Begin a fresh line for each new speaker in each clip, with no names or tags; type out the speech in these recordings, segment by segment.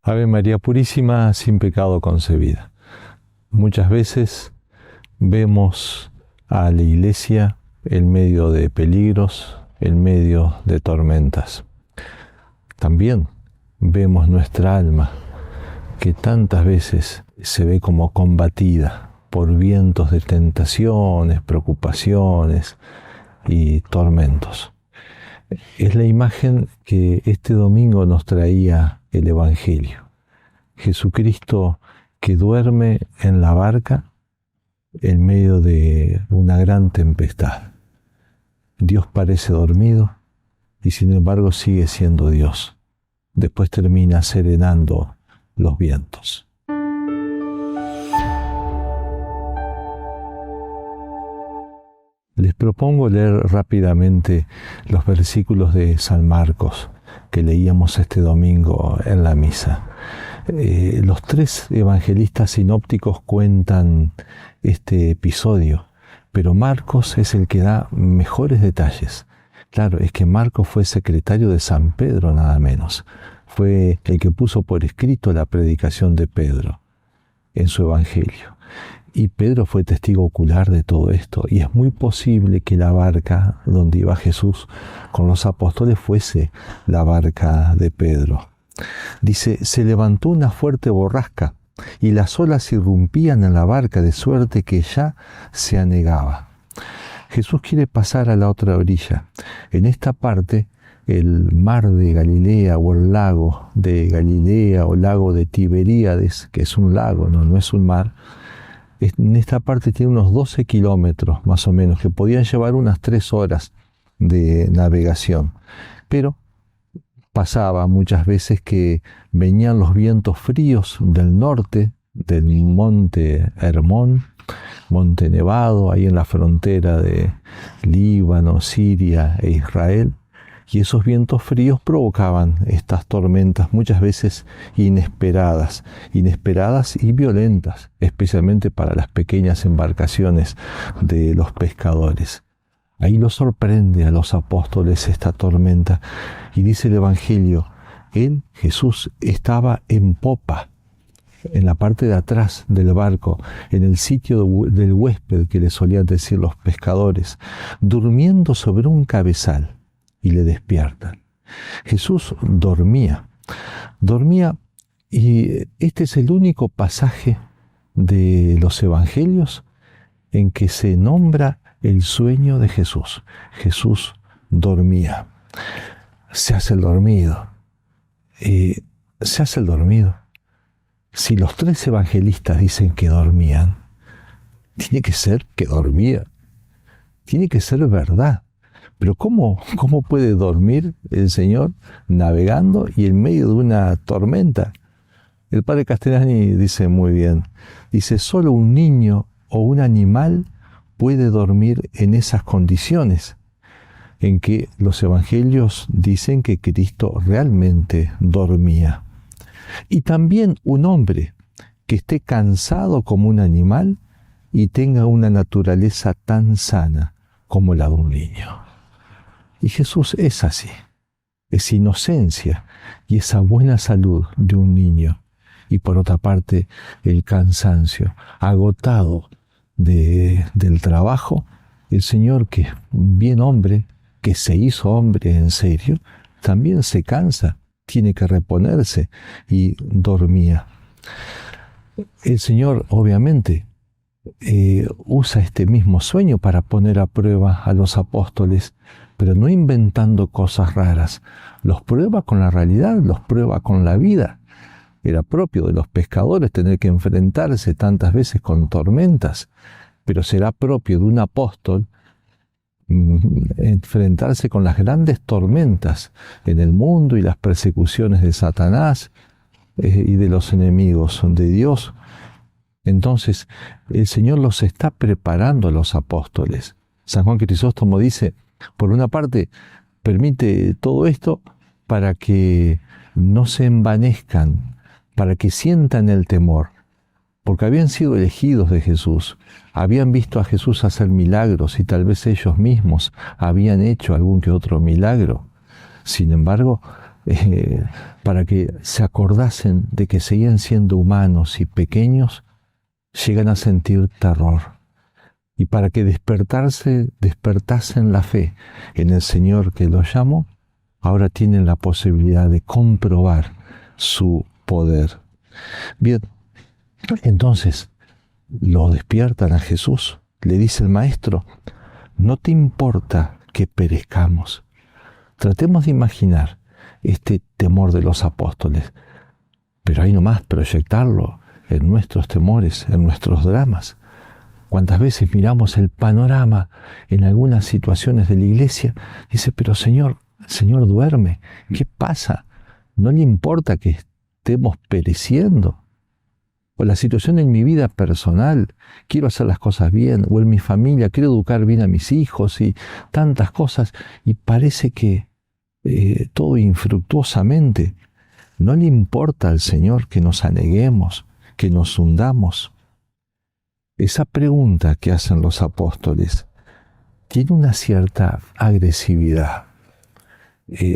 Ave María Purísima, sin pecado concebida. Muchas veces vemos a la Iglesia en medio de peligros, en medio de tormentas. También vemos nuestra alma, que tantas veces se ve como combatida por vientos de tentaciones, preocupaciones y tormentos. Es la imagen que este domingo nos traía el Evangelio. Jesucristo que duerme en la barca en medio de una gran tempestad. Dios parece dormido y sin embargo sigue siendo Dios. Después termina serenando los vientos. Les propongo leer rápidamente los versículos de San Marcos que leíamos este domingo en la misa. Los tres evangelistas sinópticos cuentan este episodio, pero Marcos es el que da mejores detalles. Claro, es que Marcos fue secretario de San Pedro, nada menos. Fue el que puso por escrito la predicación de Pedro en su evangelio. Y Pedro fue testigo ocular de todo esto. Y es muy posible que la barca donde iba Jesús con los apóstoles fuese la barca de Pedro. Dice, se levantó una fuerte borrasca y las olas irrumpían en la barca de suerte que ya se anegaba. Jesús quiere pasar a la otra orilla. En esta parte, el mar de Galilea o el lago de Galilea o lago de Tiberíades, que es un lago, no es un mar, en esta parte tiene unos 12 kilómetros más o menos, que podían llevar unas 3 horas de navegación. Pero pasaba muchas veces que venían los vientos fríos del norte, del monte Hermón, monte Nevado, ahí en la frontera de Líbano, Siria e Israel. Y esos vientos fríos provocaban estas tormentas muchas veces inesperadas y violentas, especialmente para las pequeñas embarcaciones de los pescadores. Ahí lo sorprende a los apóstoles esta tormenta y dice el Evangelio, él, Jesús, estaba en popa, en la parte de atrás del barco, en el sitio del huésped que le solían decir los pescadores, durmiendo sobre un cabezal. Y le despiertan. Jesús dormía y este es el único pasaje de los evangelios en que se nombra el sueño de Jesús. Jesús dormía. Se hace el dormido. Si los tres evangelistas dicen que dormían, tiene que ser que dormía. Tiene que ser verdad. Pero ¿cómo puede dormir el Señor navegando y en medio de una tormenta? El padre Castellani dice muy bien, dice, solo un niño o un animal puede dormir en esas condiciones en que los evangelios dicen que Cristo realmente dormía. Y también un hombre que esté cansado como un animal y tenga una naturaleza tan sana como la de un niño. Y Jesús es así, es inocencia y esa buena salud de un niño. Y por otra parte, el cansancio, agotado del trabajo, el Señor, que es bien hombre, que se hizo hombre en serio, también se cansa, tiene que reponerse y dormía. El Señor, obviamente, usa este mismo sueño para poner a prueba a los apóstoles, pero no inventando cosas raras. Los prueba con la realidad, los prueba con la vida. Era propio de los pescadores tener que enfrentarse tantas veces con tormentas, pero será propio de un apóstol enfrentarse con las grandes tormentas en el mundo y las persecuciones de Satanás y de los enemigos de Dios. Entonces, el Señor los está preparando a los apóstoles. San Juan Crisóstomo dice, por una parte, permite todo esto para que no se envanezcan, para que sientan el temor, porque habían sido elegidos de Jesús, habían visto a Jesús hacer milagros y tal vez ellos mismos habían hecho algún que otro milagro. Sin embargo, para que se acordasen de que seguían siendo humanos y pequeños, llegan a sentir terror. Y para que despertasen la fe en el Señor que los llamó, ahora tienen la posibilidad de comprobar su poder. Bien, entonces lo despiertan a Jesús. Le dice el Maestro, no te importa que perezcamos. Tratemos de imaginar este temor de los apóstoles, pero ahí nomás proyectarlo en nuestros temores, en nuestros dramas. ¿Cuántas veces miramos el panorama en algunas situaciones de la iglesia? Dice, pero Señor duerme. ¿Qué pasa? ¿No le importa que estemos pereciendo? O la situación en mi vida personal, quiero hacer las cosas bien, o en mi familia, quiero educar bien a mis hijos y tantas cosas, y parece que todo infructuosamente. No le importa al Señor que nos aneguemos, que nos hundamos. Esa pregunta que hacen los apóstoles tiene una cierta agresividad.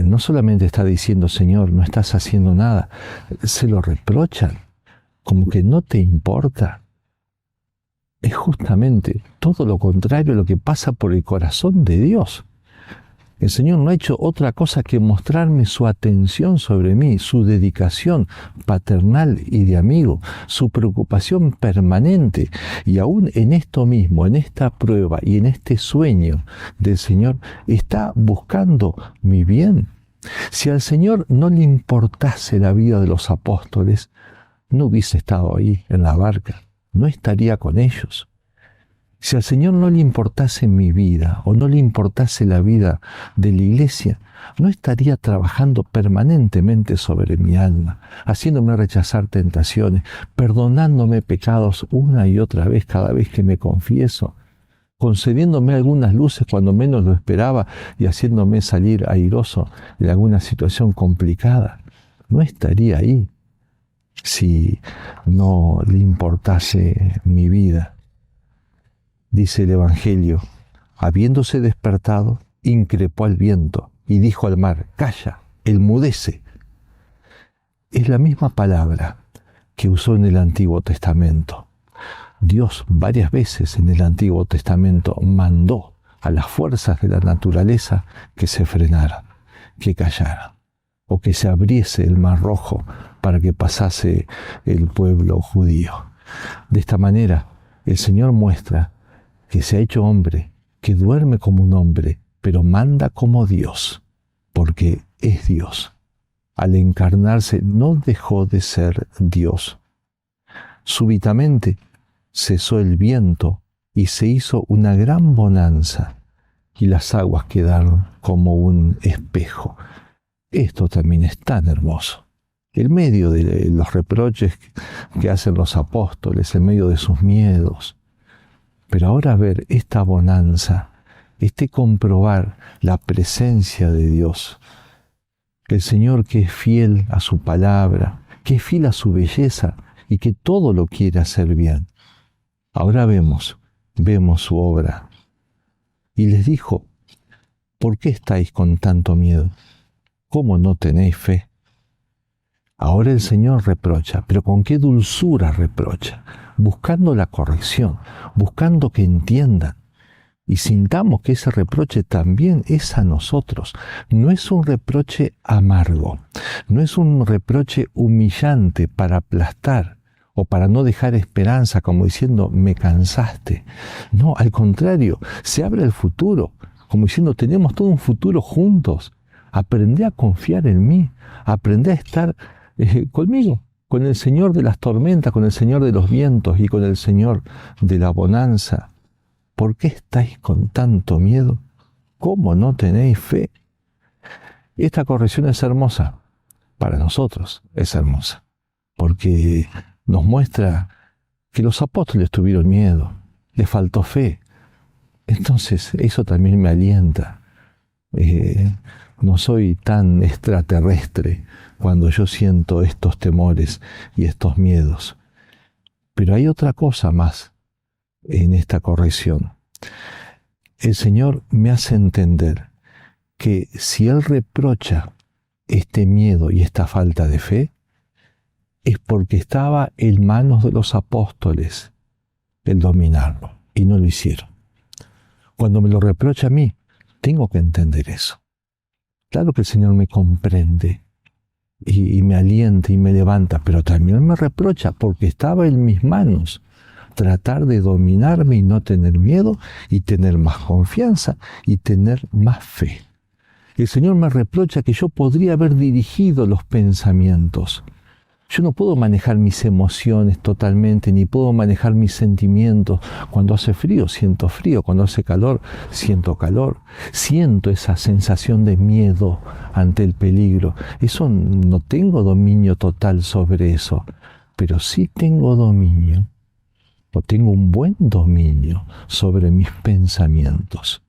No solamente está diciendo, Señor, no estás haciendo nada, se lo reprochan, como que no te importa. Es justamente todo lo contrario a lo que pasa por el corazón de Dios. El Señor no ha hecho otra cosa que mostrarme su atención sobre mí, su dedicación paternal y de amigo, su preocupación permanente. Y aún en esto mismo, en esta prueba y en este sueño del Señor, está buscando mi bien. Si al Señor no le importase la vida de los apóstoles, no hubiese estado ahí en la barca, no estaría con ellos. Si al Señor no le importase mi vida o no le importase la vida de la iglesia, no estaría trabajando permanentemente sobre mi alma, haciéndome rechazar tentaciones, perdonándome pecados una y otra vez cada vez que me confieso, concediéndome algunas luces cuando menos lo esperaba y haciéndome salir airoso de alguna situación complicada. No estaría ahí si no le importase mi vida. Dice el Evangelio, habiéndose despertado, increpó al viento y dijo al mar, calla, enmudece. Es la misma palabra que usó en el Antiguo Testamento. Dios varias veces en el Antiguo Testamento mandó a las fuerzas de la naturaleza que se frenaran, que callaran, o que se abriese el Mar Rojo para que pasase el pueblo judío. De esta manera, el Señor muestra que se ha hecho hombre, que duerme como un hombre, pero manda como Dios, porque es Dios. Al encarnarse no dejó de ser Dios. Súbitamente cesó el viento y se hizo una gran bonanza, y las aguas quedaron como un espejo. Esto también es tan hermoso. En medio de los reproches que hacen los apóstoles, en medio de sus miedos, pero ahora ver esta bonanza, comprobar la presencia de Dios, el Señor que es fiel a su palabra, que es fiel a su belleza y que todo lo quiere hacer bien. Ahora vemos su obra. Y les dijo, ¿por qué estáis con tanto miedo? ¿Cómo no tenéis fe? Ahora el Señor reprocha, pero con qué dulzura reprocha, buscando la corrección, buscando que entiendan y sintamos que ese reproche también es a nosotros. No es un reproche amargo, no es un reproche humillante para aplastar o para no dejar esperanza, como diciendo, me cansaste. No, al contrario, se abre el futuro, como diciendo, tenemos todo un futuro juntos. Aprendé a confiar en mí, aprendé a estar conmigo, con el Señor de las tormentas, con el Señor de los vientos y con el Señor de la bonanza. ¿Por qué estáis con tanto miedo? ¿Cómo no tenéis fe? Esta corrección es hermosa, para nosotros es hermosa, porque nos muestra que los apóstoles tuvieron miedo, les faltó fe. Entonces eso también me alienta. No soy tan extraterrestre cuando yo siento estos temores y estos miedos. Pero hay otra cosa más en esta corrección. El Señor me hace entender que si Él reprocha este miedo y esta falta de fe, es porque estaba en manos de los apóstoles el dominarlo, y no lo hicieron. Cuando me lo reprocha a mí, tengo que entender eso. Claro que el Señor me comprende y me alienta y me levanta, pero también me reprocha porque estaba en mis manos tratar de dominarme y no tener miedo y tener más confianza y tener más fe. El Señor me reprocha que yo podría haber dirigido los pensamientos. Yo no puedo manejar mis emociones totalmente, ni puedo manejar mis sentimientos. Cuando hace frío, siento frío. Cuando hace calor, siento calor. Siento esa sensación de miedo ante el peligro. Eso no tengo dominio total sobre eso, pero sí tengo dominio, o tengo un buen dominio sobre mis pensamientos.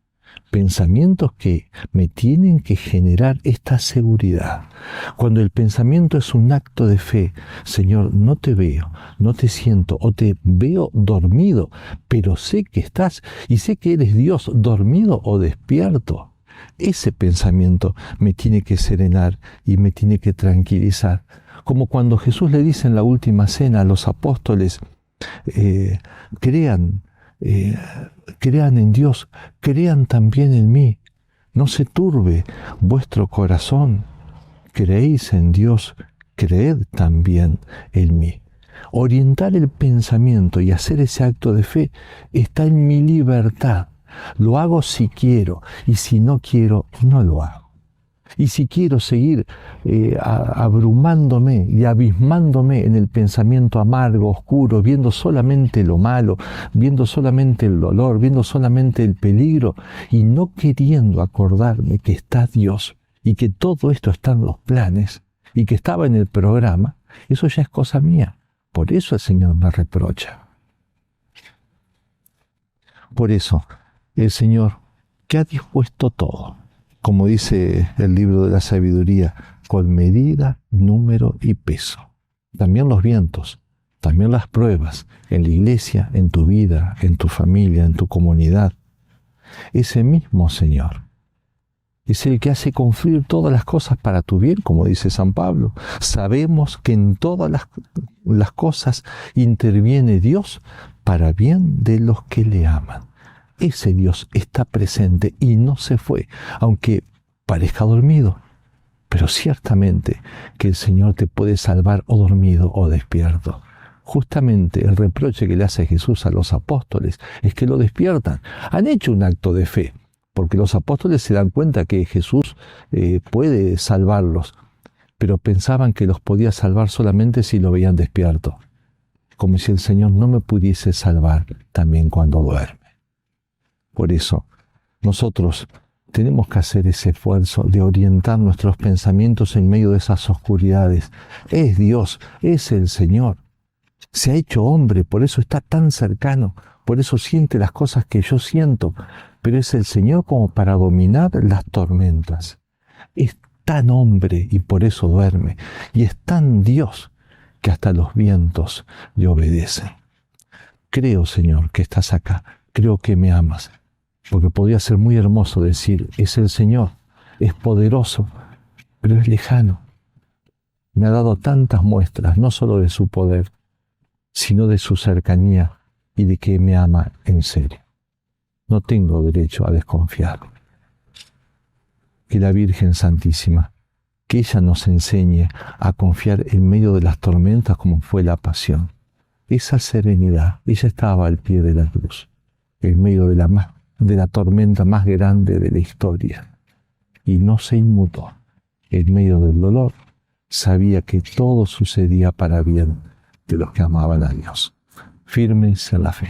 Pensamientos que me tienen que generar esta seguridad. Cuando el pensamiento es un acto de fe, Señor, no te veo, no te siento, o te veo dormido, pero sé que estás y sé que eres Dios dormido o despierto. Ese pensamiento me tiene que serenar y me tiene que tranquilizar. Como cuando Jesús le dice en la última cena a los apóstoles, crean en Dios, crean también en mí. No se turbe vuestro corazón. Creéis en Dios, creed también en mí. Orientar el pensamiento y hacer ese acto de fe está en mi libertad. Lo hago si quiero, y si no quiero, no lo hago. Y si quiero seguir abrumándome y abismándome en el pensamiento amargo, oscuro, viendo solamente lo malo, viendo solamente el dolor, viendo solamente el peligro, y no queriendo acordarme que está Dios y que todo esto está en los planes y que estaba en el programa, eso ya es cosa mía. Por eso el Señor me reprocha. Por eso el Señor, que ha dispuesto todo, como dice el libro de la sabiduría, con medida, número y peso. También los vientos, también las pruebas, en la iglesia, en tu vida, en tu familia, en tu comunidad. Ese mismo Señor es el que hace confluir todas las cosas para tu bien, como dice San Pablo. Sabemos que en todas las cosas interviene Dios para bien de los que le aman. Ese Dios está presente y no se fue, aunque parezca dormido. Pero ciertamente que el Señor te puede salvar o dormido o despierto. Justamente el reproche que le hace Jesús a los apóstoles es que lo despiertan. Han hecho un acto de fe, porque los apóstoles se dan cuenta que Jesús puede salvarlos, pero pensaban que los podía salvar solamente si lo veían despierto. Como si el Señor no me pudiese salvar también cuando duerme. Por eso, nosotros tenemos que hacer ese esfuerzo de orientar nuestros pensamientos en medio de esas oscuridades. Es Dios, es el Señor. Se ha hecho hombre, por eso está tan cercano, por eso siente las cosas que yo siento, pero es el Señor como para dominar las tormentas. Es tan hombre y por eso duerme, y es tan Dios que hasta los vientos le obedecen. Creo, Señor, que estás acá, creo que me amas. Porque podría ser muy hermoso decir, es el Señor, es poderoso, pero es lejano. Me ha dado tantas muestras, no solo de su poder, sino de su cercanía y de que me ama en serio. No tengo derecho a desconfiar. Que la Virgen Santísima, que ella nos enseñe a confiar en medio de las tormentas como fue la pasión. Esa serenidad, ella estaba al pie de la cruz, en medio de la tormenta más grande de la historia, y no se inmutó. En medio del dolor, sabía que todo sucedía para bien de los que amaban a Dios. Firmes en la fe.